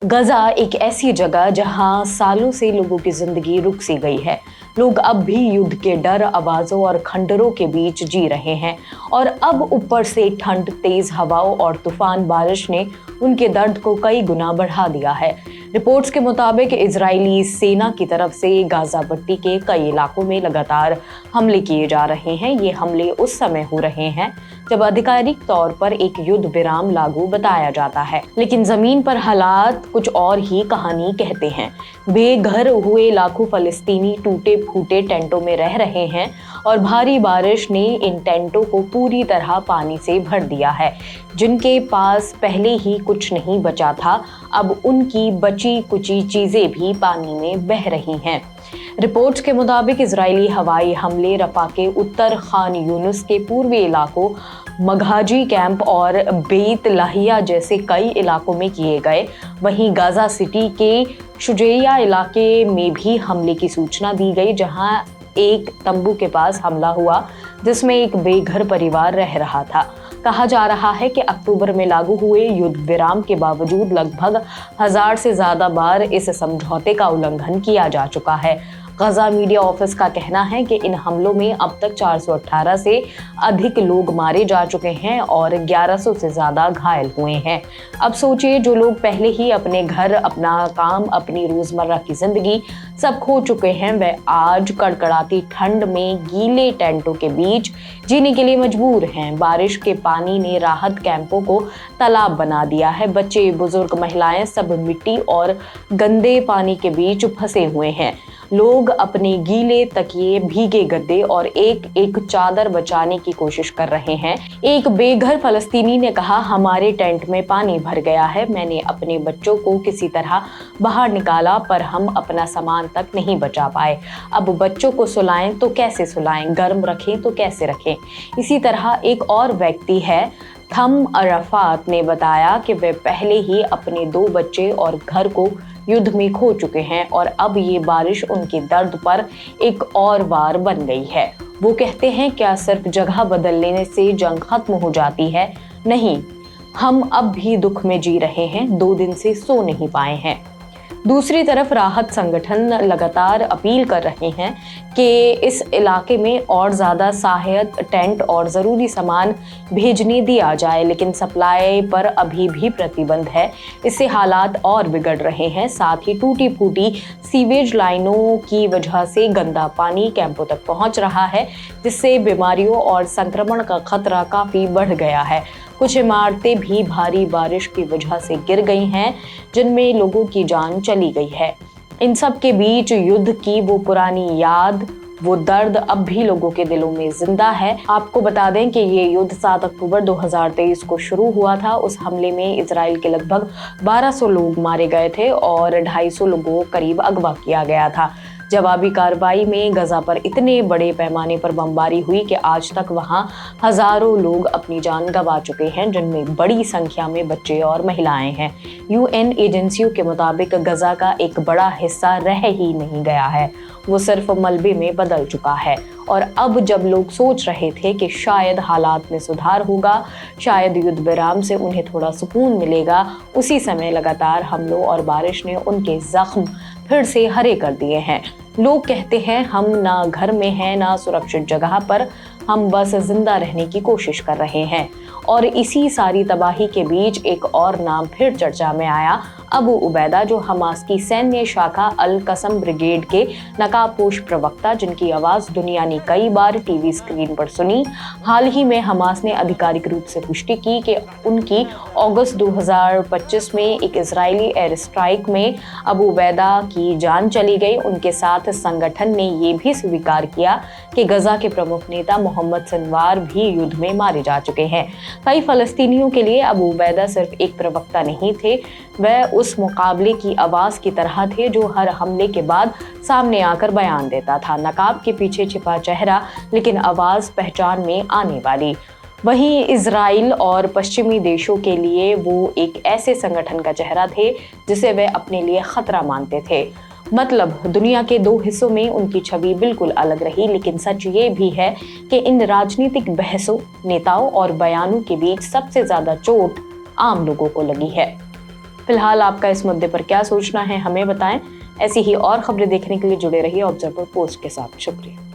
गजा एक ऐसी जगह जहां सालों से लोगों की जिंदगी रुक सी गई है। लोग अब भी युद्ध के डर, आवाजों और खंडरों के बीच जी रहे हैं और अब ऊपर से ठंड, तेज हवाओं और तूफान बारिश ने उनके दर्द को कई गुना बढ़ा दिया है। रिपोर्ट्स के मुताबिक इजरायली सेना की तरफ से गाजा पट्टी के कई इलाकों में लगातार हमले किए जा रहे हैं। ये हमले उस समय हो रहे हैं जब आधिकारिक तौर पर एक युद्ध विराम लागू बताया जाता है, लेकिन जमीन पर हालात कुछ और ही कहानी कहते हैं। बेघर हुए लाखों फलस्तीनी टूटे फूटे टेंटों में रह रहे हैं और भारी बारिश ने इन टेंटों को पूरी तरह पानी से भर दिया है। जिनके पास पहले ही कुछ नहीं बचा था, अब उनकी बची कुची चीजें भी पानी में बह रही हैं। रिपोर्ट्स के मुताबिक इजरायली हवाई हमले रफा के उत्तर, खान यूनुस के पूर्वी इलाकों, मघाजी कैंप और बेत लाहिया जैसे कई इलाकों में किए गए। वहीं गाजा सिटी के शुजैया इलाके में भी हमले की सूचना दी गई, जहां एक तंबू के पास हमला हुआ जिसमें एक बेघर परिवार रह रहा था। कहा जा रहा है कि अक्टूबर में लागू हुए युद्ध विराम के बावजूद लगभग 1000 से ज्यादा बार इस समझौते का उल्लंघन किया जा चुका है। गजा मीडिया ऑफिस का कहना है कि इन हमलों में अब तक 418 से अधिक लोग मारे जा चुके हैं और 1100 से ज्यादा घायल हुए हैं। अब सोचिए, जो लोग पहले ही अपने घर, अपना काम, अपनी रोजमर्रा की जिंदगी सब खो चुके हैं, वे आज कड़कड़ाती ठंड में गीले टेंटों के बीच जीने के लिए मजबूर हैं। बारिश के पानी ने राहत कैंपों को तालाब बना दिया है। बच्चे, बुजुर्ग, महिलाएं सब मिट्टी और गंदे पानी के बीच फंसे हुए हैं। लोग अपने गीले तकिए, भीगे गद्दे और एक एक चादर बचाने की कोशिश कर रहे हैं। एक बेघर फलस्तीनी ने कहा, हमारे टेंट में पानी भर गया है। मैंने अपने बच्चों को किसी तरह बाहर निकाला, पर हम अपना सामान तक नहीं बचा पाए। अब बच्चों को सुलाएं तो कैसे सुलाएं, गर्म रखें तो कैसे रखें। इसी तरह एक और व्यक्ति है, थम अरफात, ने बताया कि वे पहले ही अपने 2 बच्चे और घर को युद्ध में खो चुके हैं और अब ये बारिश उनके दर्द पर एक और वार बन गई है। वो कहते हैं, क्या सिर्फ जगह बदलने से जंग खत्म हो जाती है? नहीं, हम अब भी दुख में जी रहे हैं, 2 दिन से सो नहीं पाए हैं। दूसरी तरफ राहत संगठन लगातार अपील कर रहे हैं कि इस इलाके में और ज़्यादा सहायक टेंट और ज़रूरी सामान भेजने दिया जाए, लेकिन सप्लाई पर अभी भी प्रतिबंध है। इससे हालात और बिगड़ रहे हैं। साथ ही टूटी फूटी सीवेज लाइनों की वजह से गंदा पानी कैंपों तक पहुंच रहा है, जिससे बीमारियों और संक्रमण का खतरा काफ़ी बढ़ गया है। कुछ इमारतें भी भारी बारिश की वजह से गिर गई हैं, जिनमें लोगों की जान चली गई है। इन सब के बीच युद्ध की वो पुरानी याद, वो दर्द अब भी लोगों के दिलों में जिंदा है। आपको बता दें कि ये युद्ध 7 अक्टूबर 2023 को शुरू हुआ था। उस हमले में इजराइल के लगभग 1200 लोग मारे गए थे और 250 लोगों को करीब अगवा किया गया था। जवाबी कार्रवाई में गजा पर इतने बड़े पैमाने पर बमबारी हुई कि आज तक वहां हजारों लोग अपनी जान गंवा चुके हैं, जिनमें बड़ी संख्या में बच्चे और महिलाएं हैं। यूएन एजेंसियों के मुताबिक गजा का एक बड़ा हिस्सा रह ही नहीं गया है, वो सिर्फ मलबे में बदल चुका है। और अब जब लोग सोच रहे थे कि शायद हालात में सुधार होगा, शायद युद्ध विराम से उन्हें थोड़ा सुकून मिलेगा, उसी समय लगातार हमलों और बारिश ने उनके जख्म फिर से हरे कर दिए हैं। लोग कहते हैं, हम ना घर में हैं, ना सुरक्षित जगह पर, हम बस जिंदा रहने की कोशिश कर रहे हैं। और इसी सारी तबाही के बीच एक और नाम फिर चर्चा में आया, अबू उबैदा, जो हमास की सैन्य शाखा अल कसम ब्रिगेड के नकाबपोश प्रवक्ता, जिनकी आवाज़ दुनिया ने कई बार टीवी स्क्रीन पर सुनी। हाल ही में हमास ने आधिकारिक रूप से पुष्टि की कि उनकी अगस्त 2025 में एक इजरायली एयर स्ट्राइक में अबू उबैदा की जान चली गई। उनके साथ संगठन ने ये भी स्वीकार किया कि गजा के प्रमुख नेता मोहम्मद सिनवार भी युद्ध में मारे जा चुके हैं। कई फलस्तीनियों के लिए अबू उबैदा सिर्फ एक प्रवक्ता नहीं थे, वह उस मुकाबले की आवाज़ की तरह थे जो हर हमले के बाद सामने आकर बयान देता था। नकाब के पीछे छिपा चेहरा, लेकिन आवाज़ पहचान में आने वाली। वहीं इजराइल और पश्चिमी देशों के लिए वो एक ऐसे संगठन का चेहरा थे जिसे वे अपने लिए खतरा मानते थे। मतलब दुनिया के 2 हिस्सों में उनकी छवि बिल्कुल अलग रही, लेकिन सच ये भी है कि इन राजनीतिक बहसों, नेताओं और बयानों के बीच सबसे ज्यादा चोट आम लोगों को लगी है। फिलहाल आपका इस मुद्दे पर क्या सोचना है हमें बताएं। ऐसी ही और खबरें देखने के लिए जुड़े रहिए ऑब्जर्वर पोस्ट के साथ। शुक्रिया।